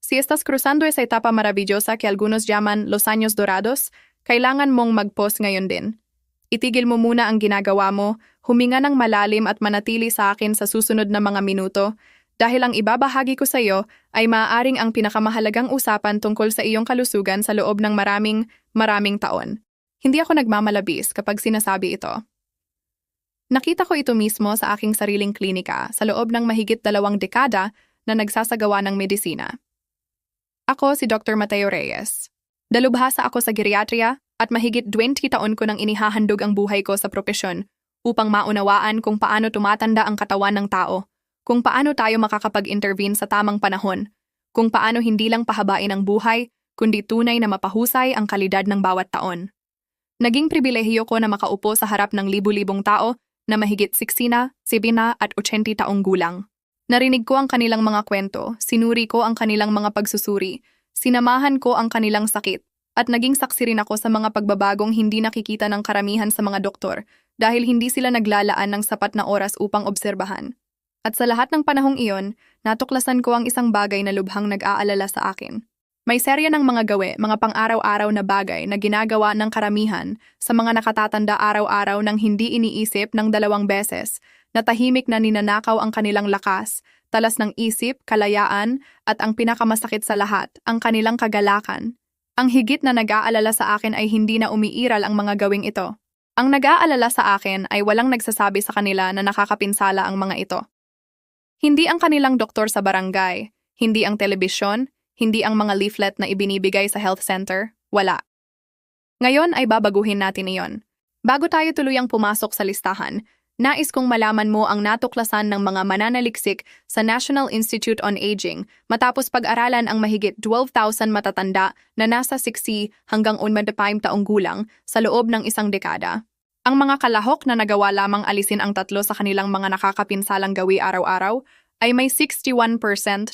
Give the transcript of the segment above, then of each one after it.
Si estás cruzando esa etapa maravillosa que algunos llaman los años dorados, kailangan mong mag-pause ngayon din. Itigil mo muna ang ginagawa mo, huminga ng malalim at manatili sa akin sa susunod na mga minuto, dahil ang ibabahagi ko sa iyo ay maaaring ang pinakamahalagang usapan tungkol sa iyong kalusugan sa loob ng maraming taon. Hindi ako nagmamalabis kapag sinasabi ito. Nakita ko ito mismo sa aking sariling klinika sa loob ng mahigit 2 dekada na nagsasagawa ng medisina. Ako si Dr. Mateo Reyes. Dalubhasa ako sa geriatria at mahigit 20 taon ko nang inihahandog ang buhay ko sa propesyon upang maunawaan kung paano tumatanda ang katawan ng tao, kung paano tayo makakapag-intervene sa tamang panahon, kung paano hindi lang pahabain ang buhay, kundi tunay na mapahusay ang kalidad ng bawat taon. Naging pribilehiyo ko na makaupo sa harap ng libu-libong tao na mahigit 60, 70 at 80 taong gulang. Narinig ko ang kanilang mga kwento, sinuri ko ang kanilang mga pagsusuri, sinamahan ko ang kanilang sakit, at naging saksi rin ako sa mga pagbabagong hindi nakikita ng karamihan sa mga doktor dahil hindi sila naglalaan ng sapat na oras upang obserbahan. At sa lahat ng panahong iyon, natuklasan ko ang isang bagay na lubhang nag-aalala sa akin. May serya ng mga mga pang-araw-araw na bagay na ginagawa ng karamihan sa mga nakatatanda araw-araw nang hindi iniisip ng 2 beses, na tahimik na ninanakaw ang kanilang lakas, talas ng isip, kalayaan, at ang pinakamasakit sa lahat, ang kanilang kagalakan. Ang higit na nag-aalala sa akin ay hindi na umiiral ang mga gawing ito. Ang nag-aalala sa akin ay walang nagsasabi sa kanila na nakakapinsala ang mga ito. Hindi ang kanilang doktor sa barangay, hindi ang telebisyon, hindi ang mga leaflet na ibinibigay sa health center, wala. Ngayon ay babaguhin natin iyon. Bago tayo tuluyang pumasok sa listahan, nais kong malaman mo ang natuklasan ng mga mananaliksik sa National Institute on Aging matapos pag-aralan ang mahigit 12,000 matatanda na nasa 60 hanggang 15 taong gulang sa loob ng 1 dekada. Ang mga kalahok na nagawa lamang alisin ang 3 sa kanilang mga nakakapinsalang gawi araw-araw ay may 61%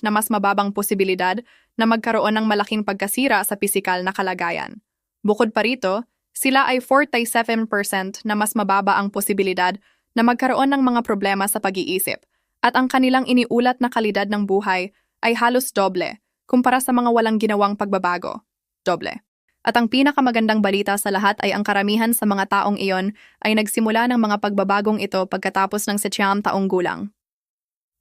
na mas mababang posibilidad na magkaroon ng malaking pagkasira sa pisikal na kalagayan. Bukod pa rito, sila ay 47% na mas mababa ang posibilidad na magkaroon ng mga problema sa pag-iisip, at ang kanilang iniulat na kalidad ng buhay ay halos doble kumpara sa mga walang ginawang pagbabago. Doble. At ang pinakamagandang balita sa lahat ay ang karamihan sa mga taong iyon ay nagsimula ng mga pagbabagong ito pagkatapos ng 9 taong gulang.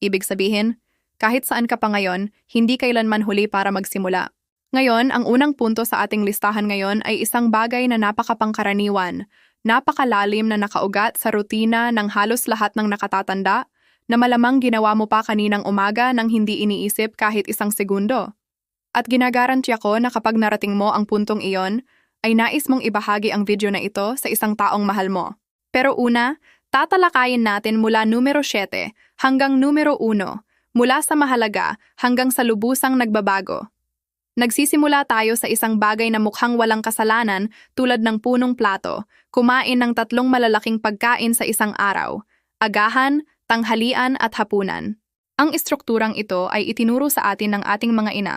Ibig sabihin, kahit saan ka pa ngayon, hindi kailanman huli para magsimula. Ngayon, ang unang punto sa ating listahan ngayon ay isang bagay na napakapangkaraniwan, napakalalim na nakaugat sa rutina ng halos lahat ng nakatatanda, na malamang ginawa mo pa kaninang umaga nang hindi iniisip kahit 1 segundo. At ginagarantiya ko na kapag narating mo ang puntong iyon, ay nais mong ibahagi ang video na ito sa isang taong mahal mo. Pero una, tatalakayin natin mula numero 7 hanggang numero 1, mula sa mahalaga hanggang sa lubusang nagbabago. Nagsisimula tayo sa isang bagay na mukhang walang kasalanan tulad ng punong plato, kumain ng 3 malalaking pagkain sa isang araw, agahan, tanghalian at hapunan. Ang estrukturang ito ay itinuro sa atin ng ating mga ina,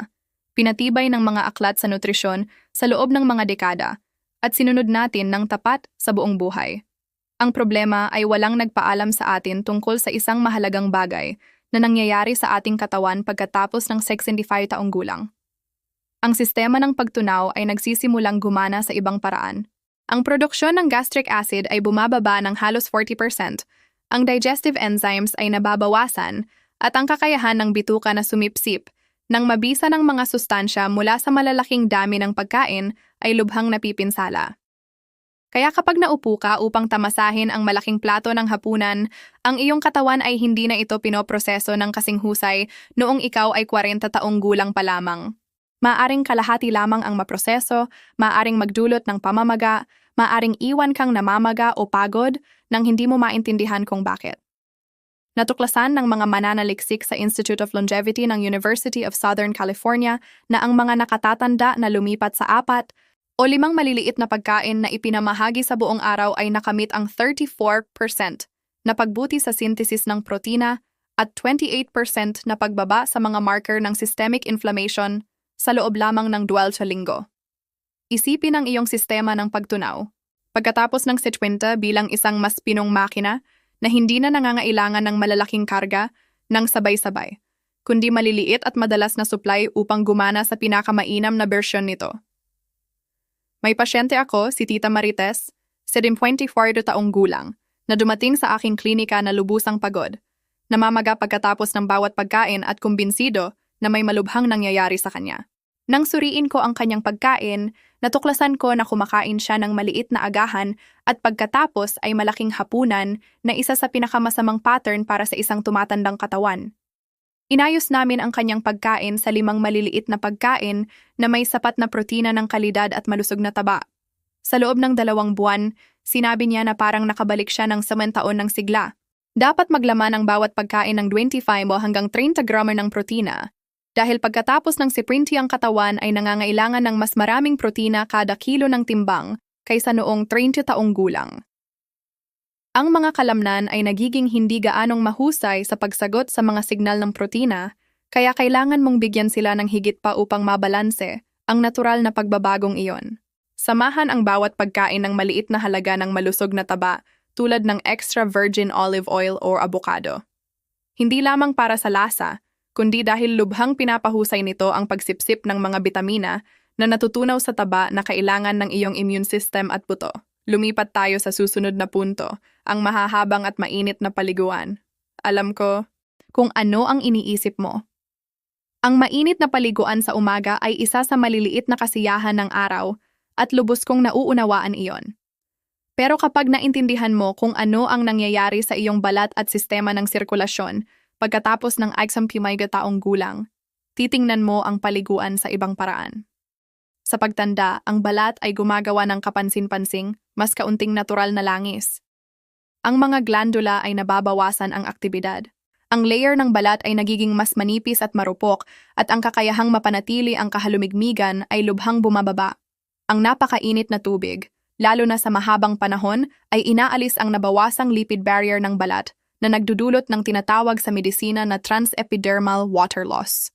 pinatibay ng mga aklat sa nutrisyon sa loob ng mga dekada, at sinunod natin ng tapat sa buong buhay. Ang problema ay walang nagpaalam sa atin tungkol sa isang mahalagang bagay na nangyayari sa ating katawan pagkatapos ng 65 taong gulang. Ang sistema ng pagtunaw ay nagsisimulang gumana sa ibang paraan. Ang produksyon ng gastric acid ay bumababa ng halos 40%, ang digestive enzymes ay nababawasan, at ang kakayahan ng bituka na sumipsip nang mabisa ng mga sustansya mula sa malalaking dami ng pagkain ay lubhang napipinsala. Kaya kapag naupo ka upang tamasahin ang malaking plato ng hapunan, ang iyong katawan ay hindi na ito pinoproseso ng kasing husay noong ikaw ay 40 taong gulang pa lamang. Maaring kalahati lamang ang maproseso, maaring magdulot ng pamamaga, maaring iwan kang namamaga o pagod nang hindi mo maintindihan kung bakit. Natuklasan ng mga mananaliksik sa Institute of Longevity ng University of Southern California na ang mga nakatatanda na lumipat sa 4 o 5 maliliit na pagkain na ipinamahagi sa buong araw ay nakamit ang 34% na pagbuti sa synthesis ng protina at 28% na pagbaba sa mga marker ng systemic inflammation sa loob lamang ng 12 linggo. Isipin ang iyong sistema ng pagtunaw. Pagkatapos ng 50 bilang isang mas pinong makina na hindi na nangangailangan ng malalaking karga ng sabay-sabay. kundi maliliit at madalas na supply upang gumana sa pinakamainam na bersyon nito. May pasyente ako, si Tita Marites, 24 taong gulang, na dumating sa aking klinika na lubusang pagod. Namamaga pagkatapos ng bawat pagkain at kumbinsido na may malubhang nangyayari sa kanya. Nang suriin ko ang kanyang pagkain, natuklasan ko na kumakain siya ng maliit na agahan at pagkatapos ay malaking hapunan na isa sa pinakamasamang pattern para sa isang tumatandang katawan. Inayos namin ang kanyang pagkain sa 5 maliliit na pagkain na may sapat na protina ng kalidad at malusog na taba. Sa loob ng 2 buwan, sinabi niya na parang nakabalik siya ng 10 taon ng sigla. Dapat maglaman ang bawat pagkain ng 25 hanggang 30 gramo ng protina. Dahil pagkatapos ng siprinti ang katawan ay nangangailangan ng mas maraming protina kada kilo ng timbang kaysa noong 30 taong gulang. Ang mga kalamnan ay nagiging hindi gaanong mahusay sa pagsagot sa mga signal ng protina, kaya kailangan mong bigyan sila ng higit pa upang mabalanse ang natural na pagbabagong iyon. Samahan ang bawat pagkain ng maliit na halaga ng malusog na taba tulad ng extra virgin olive oil o avocado. Hindi lamang para sa lasa, kundi dahil lubhang pinapahusay nito ang pagsipsip ng mga bitamina na natutunaw sa taba na kailangan ng iyong immune system at buto. Lumipat tayo sa susunod na punto, ang mahahabang at mainit na paliguan. Alam ko kung ano ang iniisip mo. Ang mainit na paliguan sa umaga ay isa sa maliliit na kasiyahan ng araw at lubos kong nauunawaan iyon. Pero kapag naintindihan mo kung ano ang nangyayari sa iyong balat at sistema ng sirkulasyon pagkatapos ng pumayga taong gulang, titingnan mo ang paliguan sa ibang paraan. Sa pagtanda, ang balat ay gumagawa ng kapansin-pansing, mas kaunting natural na langis. Ang mga glandula ay nababawasan ang aktibidad. Ang layer ng balat ay nagiging mas manipis at marupok at ang kakayahang mapanatili ang kahalumigmigan ay lubhang bumababa. Ang napakainit na tubig, lalo na sa mahabang panahon, ay inaalis ang nabawasang lipid barrier ng balat na nagdudulot ng tinatawag sa medisina na transepidermal water loss.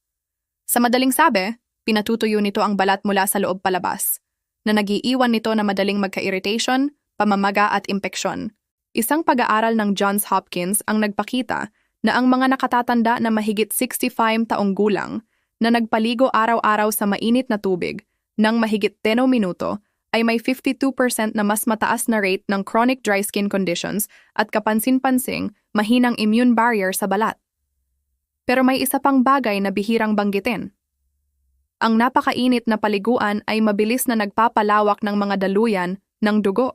Sa madaling sabi, pinatutuyo nito ang balat mula sa loob palabas, na nagiiwan nito na madaling magka-irritation, pamamaga at impeksyon. Isang pag-aaral ng Johns Hopkins ang nagpakita na ang mga nakatatanda na mahigit 65 taong gulang na nagpaligo araw-araw sa mainit na tubig ng mahigit 10 minuto ay may 52% na mas mataas na rate ng chronic dry skin conditions at kapansin-pansing mahinang immune barrier sa balat. Pero may isa pang bagay na bihirang banggitin. Ang napakainit na paliguan ay mabilis na nagpapalawak ng mga daluyan ng dugo,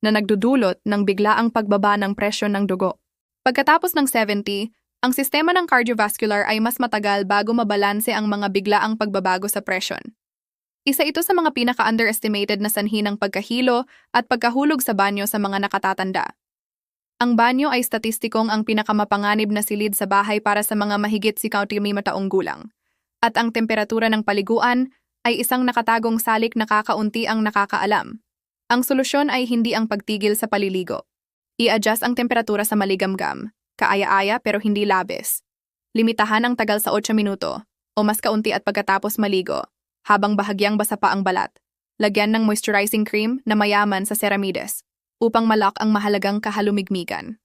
na nagdudulot ng biglaang pagbaba ng presyon ng dugo. Pagkatapos ng 70, ang sistema ng cardiovascular ay mas matagal bago mabalanse ang mga biglaang pagbabago sa presyon. Isa ito sa mga pinaka-underestimated na sanhi ng pagkahilo at pagkahulog sa banyo sa mga nakatatanda. Ang banyo ay statistikong ang pinakamapanganib na silid sa bahay para sa mga mahigit 55 taong gulang. At ang temperatura ng paliguan ay isang nakatagong salik na kakaunti ang nakakaalam. Ang solusyon ay hindi ang pagtigil sa paliligo. I-adjust ang temperatura sa maligamgam, kaaya-aya pero hindi labis. Limitahan ang tagal sa 8 minuto o mas kaunti at pagkatapos maligo, habang bahagyang basa pa ang balat. Lagyan ng moisturizing cream na mayaman sa ceramides upang malak ang mahalagang kahalumigmigan.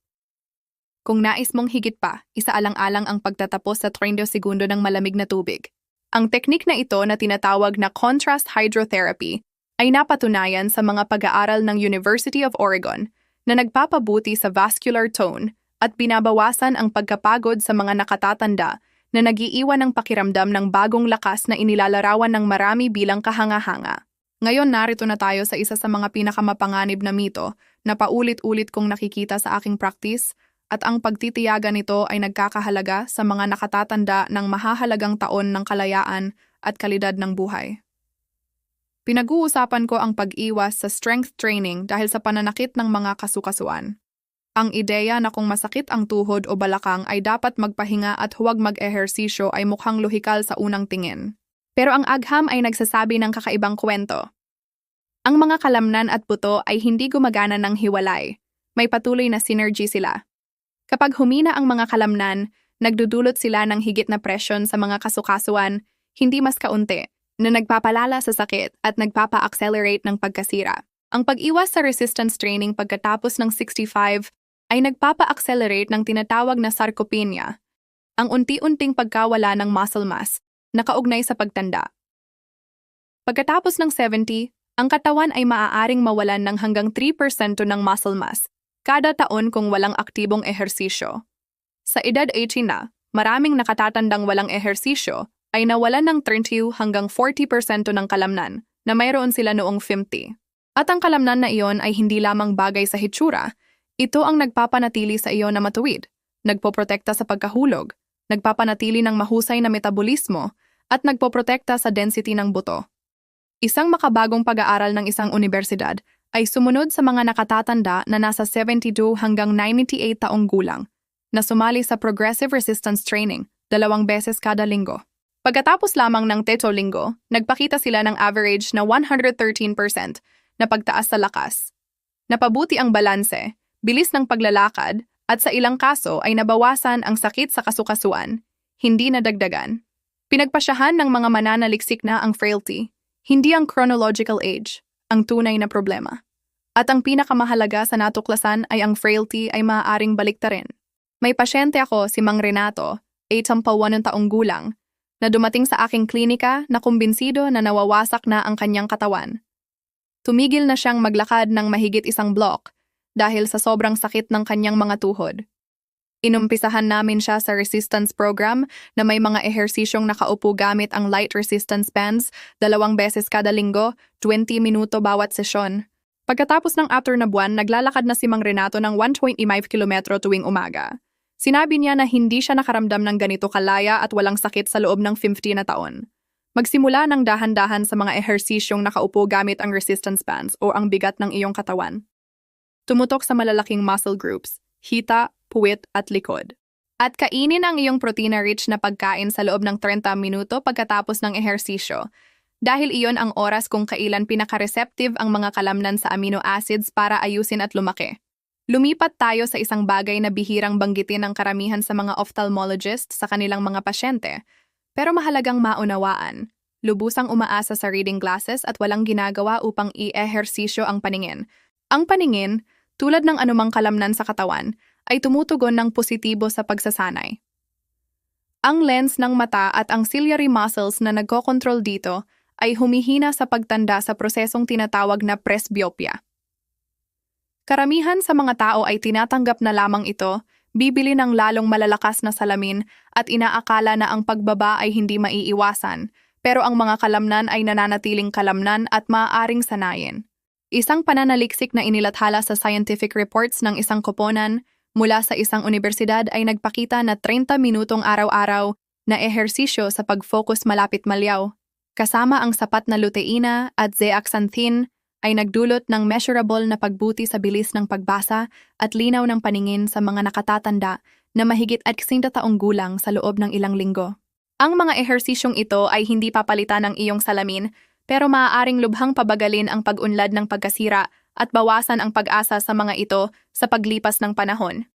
Kung nais mong higit pa, isaalang-alang ang pagtatapos sa 30 segundo ng malamig na tubig. Ang teknik na ito na tinatawag na contrast hydrotherapy ay napatunayan sa mga pag-aaral ng University of Oregon na nagpapabuti sa vascular tone at binabawasan ang pagkapagod sa mga nakatatanda na nagiiwan ng pakiramdam ng bagong lakas na inilalarawan ng marami bilang kahanga-hanga. Ngayon narito na tayo sa isa sa mga pinakamapanganib na mito na paulit-ulit kong nakikita sa aking practice at ang pagtitiyaga nito ay nagkakahalaga sa mga nakatatanda ng mahahalagang taon ng kalayaan at kalidad ng buhay. Pinag-uusapan ko ang pag-iwas sa strength training dahil sa pananakit ng mga kasukasuan. Ang ideya na kung masakit ang tuhod o balakang ay dapat magpahinga at huwag mag-ehersisyo ay mukhang lohikal sa unang tingin. Pero ang agham ay nagsasabi ng kakaibang kwento. Ang mga kalamnan at buto ay hindi gumagana ng hiwalay. May patuloy na synergy sila. Kapag humina ang mga kalamnan, nagdudulot sila ng higit na presyon sa mga kasukasuan, hindi mas kaunti, na nagpapalala sa sakit at nagpapa-accelerate ng pagkasira. Ang pag-iwas sa resistance training pagkatapos ng 65 ay nagpapa-accelerate ng tinatawag na sarcopenia, ang unti-unting pagkawala ng muscle mass na kaugnay sa pagtanda. Pagkatapos ng 70, ang katawan ay maaaring mawalan ng hanggang 3% ng muscle mass kada taon kung walang aktibong ehersisyo. Sa edad 80 na, maraming nakatatandang walang ehersisyo ay nawalan ng 30 hanggang 40% ng kalamnan na mayroon sila noong 50. At ang kalamnan na iyon ay hindi lamang bagay sa hitsura, ito ang nagpapanatili sa iyo na matuwid, nagpoprotekta sa pagkahulog, nagpapanatili ng mahusay na metabolismo, at nagpoprotekta sa density ng buto. Isang makabagong pag-aaral ng isang universidad ay sumunod sa mga nakatatanda na nasa 72 hanggang 98 taong gulang na sumali sa Progressive Resistance Training 2 beses kada linggo. Pagkatapos lamang ng 3 linggo, nagpakita sila ng average na 113% na pagtaas sa lakas. Napabuti ang balanse, bilis ng paglalakad, at sa ilang kaso ay nabawasan ang sakit sa kasukasuan, hindi nadagdagan. Pinagpasyahan ng mga mananaliksik na ang frailty, hindi ang chronological age, ang tunay na problema. At ang pinakamahalaga sa natuklasan ay ang frailty ay maaaring baliktarin. May pasyente ako, si Mang Renato, 81 taong gulang, na dumating sa aking klinika na kumbinsido na nawawasak na ang kanyang katawan. Tumigil na siyang maglakad ng mahigit 1 block dahil sa sobrang sakit ng kanyang mga tuhod. Inumpisahan namin siya sa resistance program na may mga ehersisyong nakaupo gamit ang light resistance bands 2 beses kada linggo, 20 minuto bawat sesyon. Pagkatapos ng 4 na buwan, naglalakad na si Mang Renato ng 1.5 kilometro tuwing umaga. Sinabi niya na hindi siya nakaramdam ng ganito kalaya at walang sakit sa loob ng 50 na taon. Magsimula ng dahan-dahan sa mga ehersisyong nakaupo gamit ang resistance bands o ang bigat ng iyong katawan. Tumutok sa malalaking muscle groups, hita, puwit at likod. At kainin ang iyong protein-rich na pagkain sa loob ng 30 minuto pagkatapos ng ehersisyo, dahil iyon ang oras kung kailan pinaka-receptive ang mga kalamnan sa amino acids para ayusin at lumaki. Lumipat tayo sa isang bagay na bihirang banggitin ng karamihan sa mga ophthalmologist sa kanilang mga pasyente, pero mahalagang maunawaan. Lubusang umaasa sa reading glasses at walang ginagawa upang i-ehersisyo ang paningin. Ang paningin, tulad ng anumang kalamnan sa katawan, ay tumutugon ng positibo sa pagsasanay. Ang lens ng mata at ang ciliary muscles na nagkokontrol dito ay humihina sa pagtanda sa prosesong tinatawag na presbyopia. Karamihan sa mga tao ay tinatanggap na lamang ito, bibili ng lalong malalakas na salamin at inaakala na ang pagbaba ay hindi maiiwasan, pero ang mga kalamnan ay nananatiling kalamnan at maaaring sanayin. Isang pananaliksik na inilathala sa scientific reports ng isang koponan mula sa isang universidad ay nagpakita na 30 minutong araw-araw na ehersisyo sa pag-focus malapit malyaw, kasama ang sapat na luteina at zeaxanthin, ay nagdulot ng measurable na pagbuti sa bilis ng pagbasa at linaw ng paningin sa mga nakatatanda na mahigit 60 taong gulang sa loob ng ilang linggo. Ang mga ehersisyong ito ay hindi papalitan ng iyong salamin, pero maaaring lubhang pabagalin ang pag-unlad ng pagkasira at bawasan ang pag-asa sa mga ito sa paglipas ng panahon.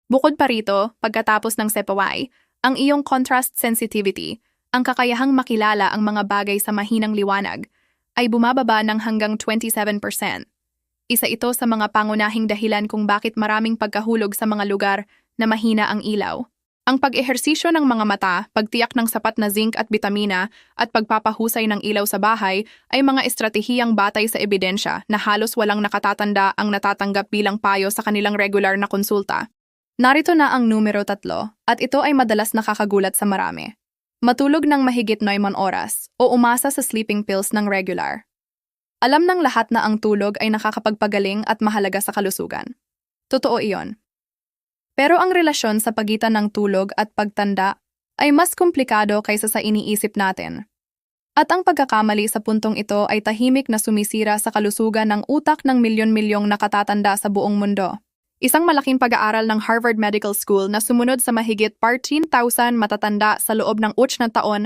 Bukod pa rito, pagkatapos ng SEPAWAI, ang iyong contrast sensitivity, ang kakayahang makilala ang mga bagay sa mahinang liwanag, ay bumababa ng hanggang 27%. Isa ito sa mga pangunahing dahilan kung bakit maraming pagkahulog sa mga lugar na mahina ang ilaw. Ang pag-ehersisyo ng mga mata, pagtiyak ng sapat na zinc at bitamina, at pagpapahusay ng ilaw sa bahay ay mga estratehiyang batay sa ebidensya na halos walang nakatatanda ang natatanggap bilang payo sa kanilang regular na konsulta. Narito na ang numero 3, at ito ay madalas nakakagulat sa marami. Matulog ng mahigit 9 oras o umasa sa sleeping pills ng regular. Alam ng lahat na ang tulog ay nakakapagpagaling at mahalaga sa kalusugan. Totoo iyon. Pero ang relasyon sa pagitan ng tulog at pagtanda ay mas komplikado kaysa sa iniisip natin. At ang pagkakamali sa puntong ito ay tahimik na sumisira sa kalusugan ng utak ng milyon-milyong nakatatanda sa buong mundo. Isang malaking pag-aaral ng Harvard Medical School na sumunod sa mahigit 14,000 matatanda sa loob ng 8 na taon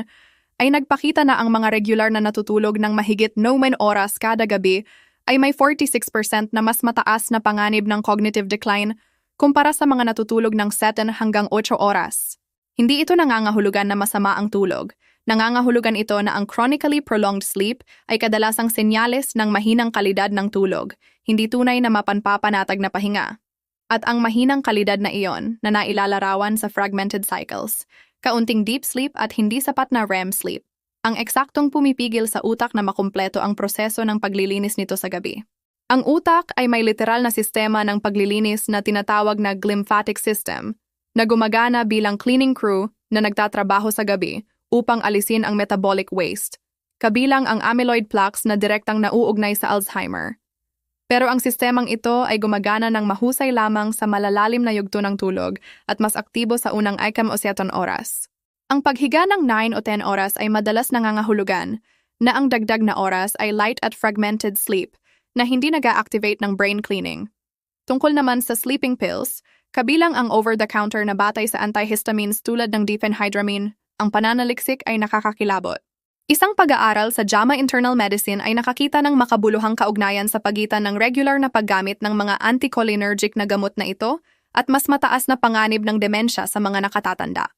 ay nagpakita na ang mga regular na natutulog ng mahigit 9 oras kada gabi ay may 46% na mas mataas na panganib ng cognitive decline kumpara sa mga natutulog ng 7 hanggang 8 oras. Hindi ito nangangahulugan na masama ang tulog. Nangangahulugan ito na ang chronically prolonged sleep ay kadalasang senyales ng mahinang kalidad ng tulog, hindi tunay na mapanpapanatag na pahinga. at ang mahinang kalidad na iyon na nailalarawan sa fragmented cycles, kaunting deep sleep at hindi sapat na REM sleep, ang eksaktong pumipigil sa utak na makumpleto ang proseso ng paglilinis nito sa gabi. Ang utak ay may literal na sistema ng paglilinis na tinatawag na glymphatic system, na gumagana bilang cleaning crew na nagtatrabaho sa gabi upang alisin ang metabolic waste, kabilang ang amyloid plaques na direktang nauugnay sa Alzheimer. Pero ang sistemang ito ay gumagana ng mahusay lamang sa malalalim na yugto ng tulog at mas aktibo sa unang 6 o 7 oras. Ang paghiga ng 9 o 10 oras ay madalas nangangahulugan na ang dagdag na oras ay light at fragmented sleep na hindi nag-activate ng brain cleaning. Tungkol naman sa sleeping pills, kabilang ang over-the-counter na batay sa antihistamines tulad ng diphenhydramine, ang pananaliksik ay nakakakilabot. Isang pag-aaral sa JAMA Internal Medicine ay nakakita ng makabuluhang kaugnayan sa pagitan ng regular na paggamit ng mga anticholinergic na gamot na ito at mas mataas na panganib ng demensya sa mga nakatatanda.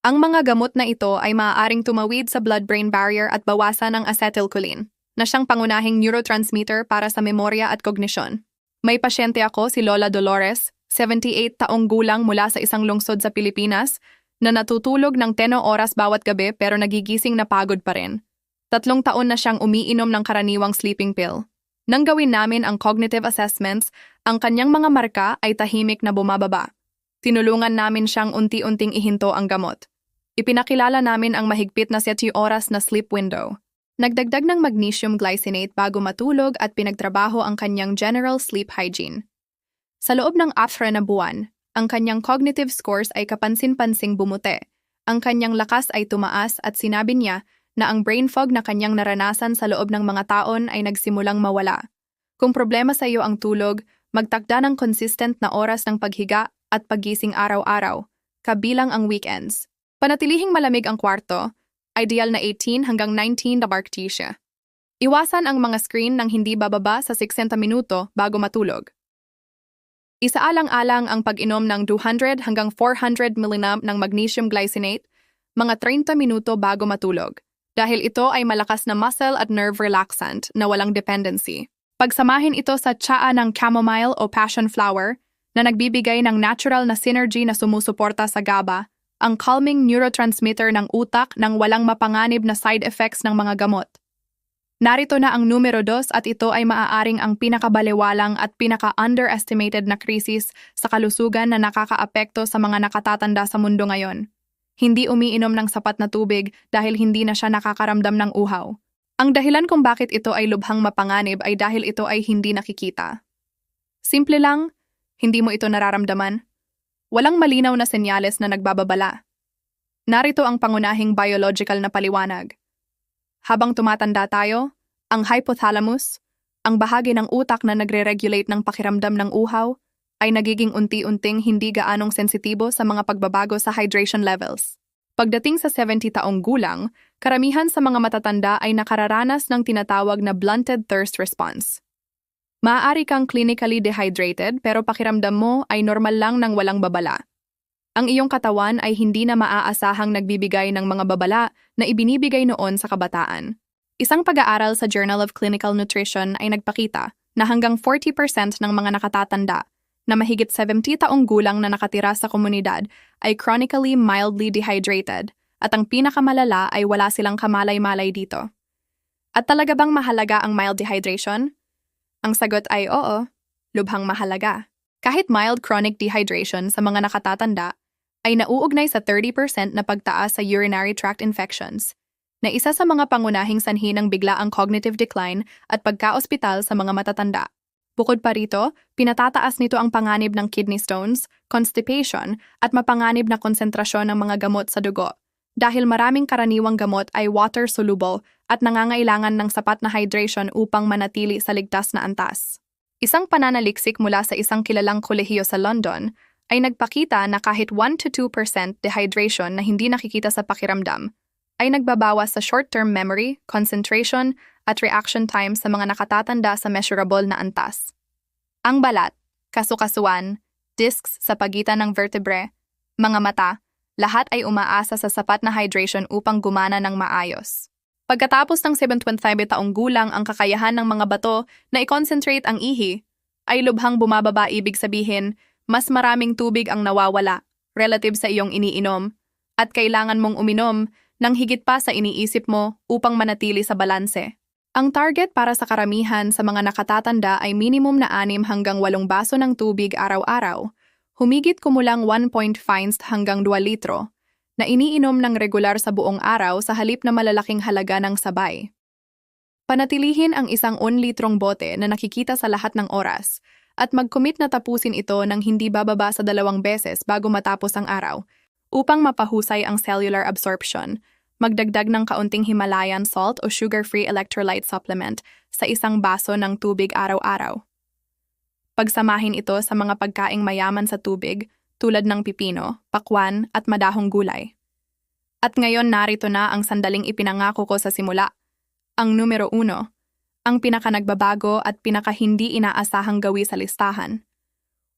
Ang mga gamot na ito ay maaaring tumawid sa blood-brain barrier at bawasan ang acetylcholine, na siyang pangunahing neurotransmitter para sa memorya at kognisyon. May pasyente ako, si Lola Dolores, 78 taong gulang mula sa isang lungsod sa Pilipinas, na natutulog ng 10 oras bawat gabi pero nagigising na pagod pa rin. 3 taon na siyang umiinom ng karaniwang sleeping pill. Nang gawin namin ang cognitive assessments, ang kanyang mga marka ay tahimik na bumababa. Tinulungan namin siyang unti-unting ihinto ang gamot. Ipinakilala namin ang mahigpit na 7 oras na sleep window. Nagdagdag ng magnesium glycinate bago matulog at pinagtrabaho ang kanyang general sleep hygiene. Sa loob ng 4 na buwan, ang kanyang cognitive scores ay kapansin-pansing bumuti. Ang kanyang lakas ay tumaas at sinabi niya na ang brain fog na kanyang naranasan sa loob ng mga taon ay nagsimulang mawala. Kung problema sa iyo ang tulog, magtakda ng consistent na oras ng paghiga at paggising araw-araw, kabilang ang weekends. Panatilihing malamig ang kwarto, ideal na 18 hanggang 19 na Arctesia. Iwasan ang mga screen ng hindi bababa sa 60 minuto bago matulog. Isaalang-alang ang pag-inom ng 200 hanggang 400 mg ng magnesium glycinate mga 30 minuto bago matulog, dahil ito ay malakas na muscle at nerve relaxant na walang dependency. Pagsamahin ito sa tsaa ng chamomile o passion flower na nagbibigay ng natural na synergy na sumusuporta sa GABA, ang calming neurotransmitter ng utak nang walang mapanganib na side effects ng mga gamot. Narito na ang numero 2 at ito ay maaaring ang pinakabaliwalang at pinaka-underestimated na krisis sa kalusugan na nakakaapekto sa mga nakatatanda sa mundo ngayon. Hindi umiinom ng sapat na tubig dahil hindi na siya nakakaramdam ng uhaw. Ang dahilan kung bakit ito ay lubhang mapanganib ay dahil ito ay hindi nakikita. Simple lang, hindi mo ito nararamdaman. Walang malinaw na senyales na nagbababala. Narito ang pangunahing biological na paliwanag. Habang tumatanda tayo, ang hypothalamus, ang bahagi ng utak na nagre-regulate ng pakiramdam ng uhaw, ay nagiging unti-unting hindi gaanong sensitibo sa mga pagbabago sa hydration levels. Pagdating sa 70 taong gulang, karamihan sa mga matatanda ay nakararanas ng tinatawag na blunted thirst response. Maaari kang clinically dehydrated pero pakiramdam mo ay normal lang nang walang babala. Ang iyong katawan ay hindi na maaasahang nagbibigay ng mga babala na ibinibigay noon sa kabataan. Isang pag-aaral sa Journal of Clinical Nutrition ay nagpakita na hanggang 40% ng mga nakatatanda na mahigit 70 taong gulang na nakatira sa komunidad ay chronically mildly dehydrated at ang pinakamalala ay wala silang kamalay-malay dito. At talaga bang mahalaga ang mild dehydration? Ang sagot ay oo, lubhang mahalaga. Kahit mild chronic dehydration sa mga nakatatanda ay nauugnay sa 30% na pagtaas sa urinary tract infections, na isa sa mga pangunahing sanhi ng biglaang cognitive decline at pagka-ospital sa mga matatanda. Bukod pa rito, pinatataas nito ang panganib ng kidney stones, constipation, at mapanganib na konsentrasyon ng mga gamot sa dugo, dahil maraming karaniwang gamot ay water-soluble at nangangailangan ng sapat na hydration upang manatili sa ligtas na antas. Isang pananaliksik mula sa isang kilalang kolehiyo sa London ay nagpakita na kahit 1-2% dehydration na hindi nakikita sa pakiramdam ay nagbabawas sa short-term memory, concentration, at reaction time sa mga nakatatanda sa measurable na antas. Ang balat, kasukasuan, discs sa pagitan ng vertebrae, mga mata, lahat ay umaasa sa sapat na hydration upang gumana ng maayos. Pagkatapos ng 75 taong gulang ang kakayahan ng mga bato na i-concentrate ang ihi, ay lubhang bumababa, ibig sabihin, mas maraming tubig ang nawawala relative sa iyong iniinom at kailangan mong uminom ng higit pa sa iniisip mo upang manatili sa balanse. Ang target para sa karamihan sa mga nakatatanda ay minimum na 6 hanggang 8 baso ng tubig araw-araw, humigit kumulang 1.5 hanggang 2 litro, na iniinom ng regular sa buong araw sa halip na malalaking halaga ng sabay. Panatilihin ang 1 litrong bote na nakikita sa lahat ng oras at mag-commit na tapusin ito ng hindi bababa sa 2 beses bago matapos ang araw upang mapahusay ang cellular absorption. Magdagdag ng kaunting Himalayan salt o sugar-free electrolyte supplement sa 1 baso ng tubig araw-araw. Pagsamahin ito sa mga pagkaing mayaman sa tubig tulad ng pipino, pakwan at madahong gulay. At ngayon narito na ang sandaling ipinangako ko sa simula. Ang numero 1, ang pinakanagbabago at pinaka-hindi inaasahang gawi sa listahan.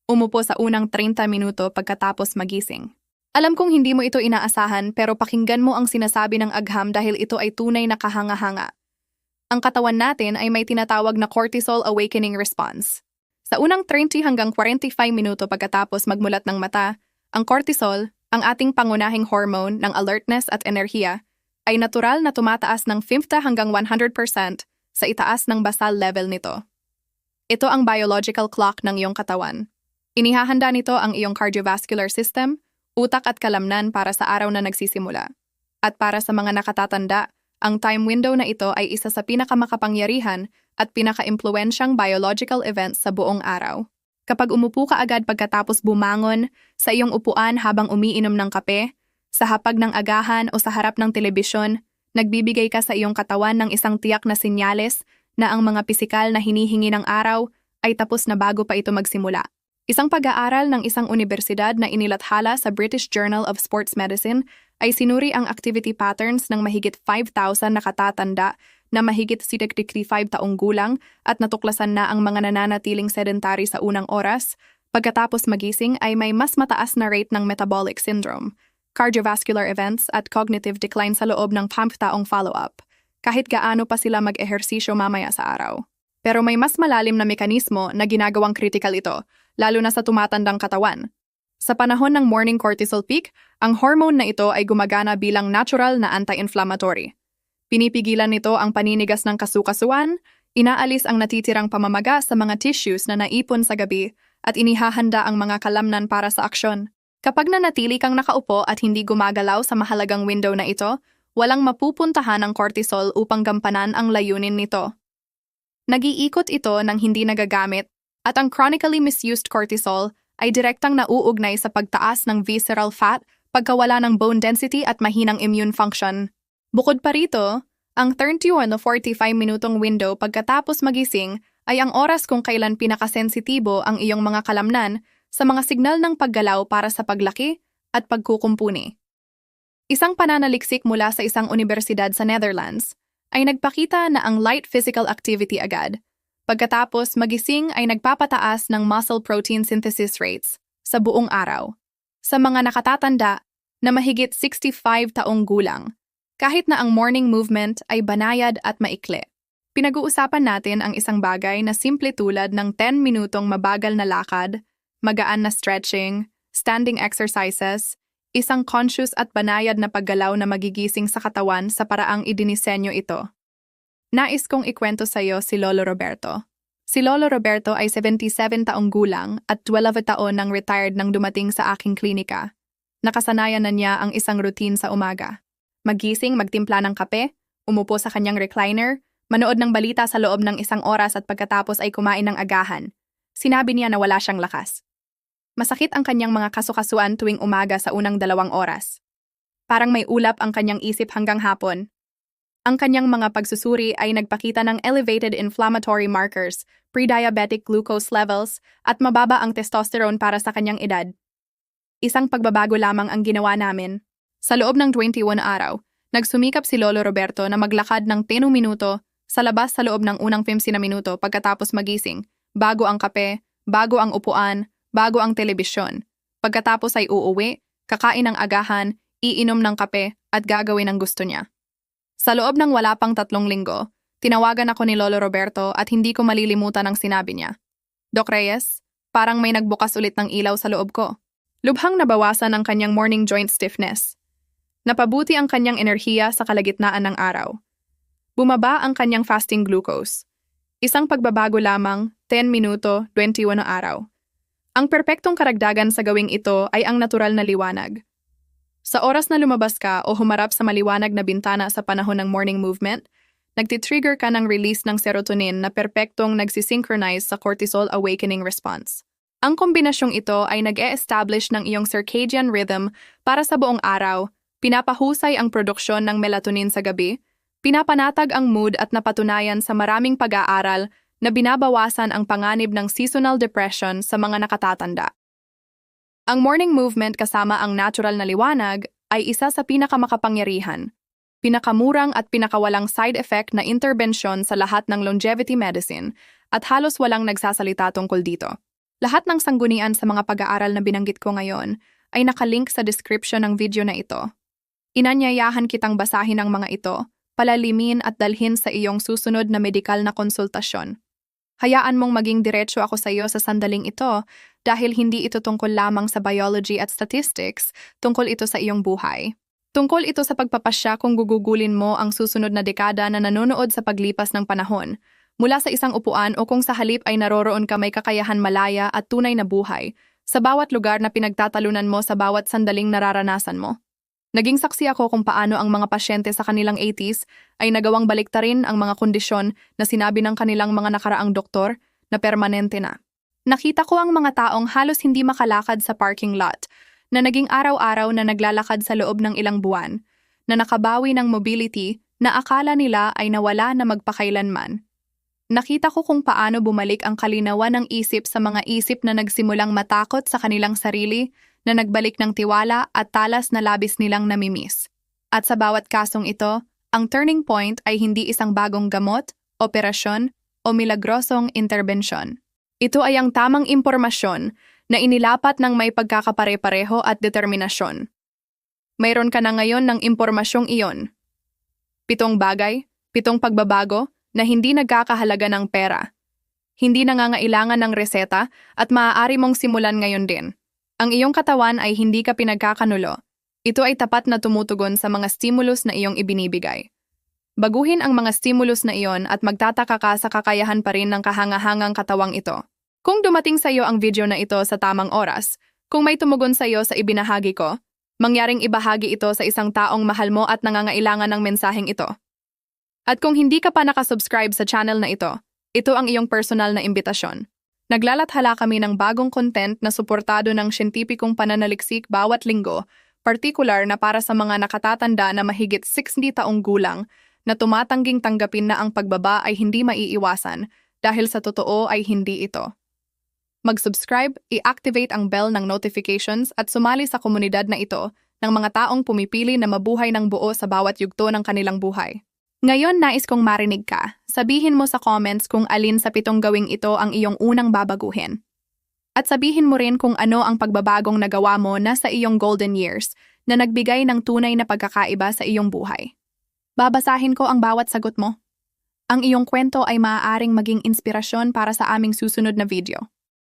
Umupo sa unang 30 minuto pagkatapos magising. Alam kong hindi mo ito inaasahan pero pakinggan mo ang sinasabi ng agham dahil ito ay tunay na kahanga-hanga. Ang katawan natin ay may tinatawag na cortisol awakening response. Sa unang 30 hanggang 45 minuto pagkatapos magmulat ng mata, ang cortisol, ang ating pangunahing hormone ng alertness at enerhiya, ay natural na tumataas ng 50 hanggang 100% sa itaas ng basal level nito. Ito ang biological clock ng iyong katawan. Inihahanda nito ang iyong cardiovascular system, utak at kalamnan para sa araw na nagsisimula. At para sa mga nakatatanda, ang time window na ito ay isa sa pinakamakapangyarihan at pinaka-impluensyang biological events sa buong araw. Kapag umupo ka agad pagkatapos bumangon, sa iyong upuan habang umiinom ng kape, sa hapag ng agahan o sa harap ng telebisyon, nagbibigay ka sa iyong katawan ng isang tiyak na senyales na ang mga pisikal na hinihingi ng araw ay tapos na bago pa ito magsimula. Isang pag-aaral ng isang unibersidad na inilathala sa British Journal of Sports Medicine ay sinuri ang activity patterns ng mahigit 5,000 nakatatanda na mahigit 65 taong gulang at natuklasan na ang mga nananatiling sedentary sa unang oras, pagkatapos magising ay may mas mataas na rate ng metabolic syndrome, cardiovascular events at cognitive decline sa loob ng 5 taong follow-up, kahit gaano pa sila mag-ehersisyo mamaya sa araw. Pero may mas malalim na mekanismo na ginagawang critical ito, lalo na sa tumatandang katawan. Sa panahon ng morning cortisol peak, ang hormone na ito ay gumagana bilang natural na anti-inflammatory. Pinipigilan nito ang paninigas ng kasukasuan, inaalis ang natitirang pamamaga sa mga tissues na naipon sa gabi, at inihahanda ang mga kalamnan para sa aksyon. Kapag nanatili kang nakaupo at hindi gumagalaw sa mahalagang window na ito, walang mapupuntahan ang cortisol upang gampanan ang layunin nito. Nag-iikot ito ng hindi nagagamit, at ang chronically misused cortisol ay direktang nauugnay sa pagtaas ng visceral fat, pagkawala ng bone density at mahinang immune function. Bukod pa rito, ang 31 o 45 minutong window pagkatapos magising ay ang oras kung kailan pinakasensitibo ang iyong mga kalamnan sa mga signal ng paggalaw para sa paglaki at pagkukumpuni. Isang pananaliksik mula sa isang unibersidad sa Netherlands ay nagpakita na ang light physical activity agad, pagkatapos magising ay nagpapataas ng muscle protein synthesis rates sa buong araw. Sa mga nakatatanda na mahigit 65 taong gulang, kahit na ang morning movement ay banayad at maikli. Pinag-uusapan natin ang isang bagay na simple tulad ng 10 minutong mabagal na lakad, magaan na stretching, standing exercises, isang conscious at banayad na paggalaw na magigising sa katawan sa paraang idinisenyo ito. Nais kong ikwento sa iyo si Lolo Roberto. Si Lolo Roberto ay 77 taong gulang at 12 taon nang retired nang dumating sa aking klinika. Nakasanayan na niya ang isang routine sa umaga. Magising, magtimpla ng kape, umupo sa kanyang recliner, manood ng balita sa loob ng 1 oras at pagkatapos ay kumain ng agahan. Sinabi niya na wala siyang lakas. Masakit ang kanyang mga kasukasuan tuwing umaga sa unang 2 oras. Parang may ulap ang kanyang isip hanggang hapon. Ang kanyang mga pagsusuri ay nagpakita ng elevated inflammatory markers, pre-diabetic glucose levels, at mababa ang testosterone para sa kanyang edad. Isang pagbabago lamang ang ginawa namin. Sa loob ng 21 araw, nagsumikap si Lolo Roberto na maglakad ng 10 minuto sa labas sa loob ng unang 15 na minuto pagkatapos magising, bago ang kape, bago ang upuan, bago ang telebisyon. Pagkatapos ay uuwi, kakain ng agahan, iinom ng kape, at gagawin ang gusto niya. Sa loob ng wala pang 3 linggo, tinawagan ako ni Lolo Roberto at hindi ko malilimutan ang sinabi niya. Doc Reyes, Parang may nagbukas ulit ng ilaw sa loob ko. Lubhang nabawasan ang kanyang morning joint stiffness. Napabuti ang kanyang enerhiya sa kalagitnaan ng araw. Bumaba ang kanyang fasting glucose. Isang pagbabago lamang, 10 minuto, 21 araw. Ang perpektong karagdagan sa gawing ito ay ang natural na liwanag. Sa oras na lumabas ka o humarap sa maliwanag na bintana sa panahon ng morning movement, nagtitrigger ka ng release ng serotonin na perpektong nagsisynchronize sa cortisol awakening response. Ang kombinasyong ito ay nag-e-establish ng iyong circadian rhythm para sa buong araw, pinapahusay ang produksyon ng melatonin sa gabi, pinapanatag ang mood at napatunayan sa maraming pag-aaral na binabawasan ang panganib ng seasonal depression sa mga nakatatanda. Ang morning movement kasama ang natural na liwanag ay isa sa pinakamakapangyarihan, pinakamurang at pinakawalang side effect na interbensyon sa lahat ng longevity medicine at halos walang nagsasalita tungkol dito. Lahat ng sanggunian sa mga pag-aaral na binanggit ko ngayon ay nakalink sa description ng video na ito. Inanyayahan kitang basahin ang mga ito, palalimin at dalhin sa iyong susunod na medikal na konsultasyon. Hayaan mong maging diretsyo ako sa iyo sa sandaling ito dahil hindi ito tungkol lamang sa biology at statistics, tungkol ito sa iyong buhay. Tungkol ito sa pagpapasya kung gugugulin mo ang susunod na dekada na nanonood sa paglipas ng panahon, mula sa isang upuan o kung sa halip ay naroroon ka may kakayahan malaya at tunay na buhay, sa bawat lugar na pinagtatalunan mo sa bawat sandaling nararanasan mo. Naging saksi ako kung paano ang mga pasyente sa kanilang 80s ay nagawang baliktarin ang mga kondisyon na sinabi ng kanilang mga nakaraang doktor na permanente na. Nakita ko ang mga taong halos hindi makalakad sa parking lot, na naging araw-araw na naglalakad sa loob ng ilang buwan, na nakabawi ng mobility na akala nila ay nawala na magpakailanman. Nakita ko kung paano bumalik ang kalinawan ng isip sa mga isip na nagsimulang matakot sa kanilang sarili, na nagbalik ng tiwala at talas na labis nilang namimiss. At sa bawat kasong ito, ang turning point ay hindi isang bagong gamot, operasyon, o milagrosong interbensyon. Ito ay ang tamang impormasyon na inilapat ng may pagkakapare-pareho at determinasyon. Mayroon ka na ngayon ng impormasyong iyon. 7 bagay, 7 pagbabago na hindi nagkakahalaga ng pera. Hindi nangangailangan ng reseta at maaari mong simulan ngayon din. Ang iyong katawan ay hindi ka pinagkakanulo. Ito ay tapat na tumutugon sa mga stimulus na iyong ibinibigay. Baguhin ang mga stimulus na iyon at magtataka ka sa kakayahan pa rin ng kahangahangang katawang ito. Kung dumating sa iyo ang video na ito sa tamang oras, kung may tumugon sa iyo sa ibinahagi ko, mangyaring ibahagi ito sa isang taong mahal mo at nangangailangan ng mensaheng ito. At kung hindi ka pa nakasubscribe sa channel na ito ang iyong personal na imbitasyon. Naglalathala kami ng bagong content na suportado ng siyentipikong pananaliksik bawat linggo, partikular na para sa mga nakatatanda na mahigit 60 taong gulang na tumatangging tanggapin na ang pagbaba ay hindi maiiwasan dahil sa totoo ay hindi ito. Mag-subscribe, i-activate ang bell ng notifications at sumali sa komunidad na ito ng mga taong pumipili na mabuhay ng buo sa bawat yugto ng kanilang buhay. Ngayon nais kong marinig ka. Sabihin mo sa comments kung alin sa 7 gawing ito ang iyong unang babaguhin. At sabihin mo rin kung ano ang pagbabagong nagawa mo na sa iyong golden years na nagbigay ng tunay na pagkakaiba sa iyong buhay. Babasahin ko ang bawat sagot mo. Ang iyong kwento ay maaaring maging inspirasyon para sa aming susunod na video.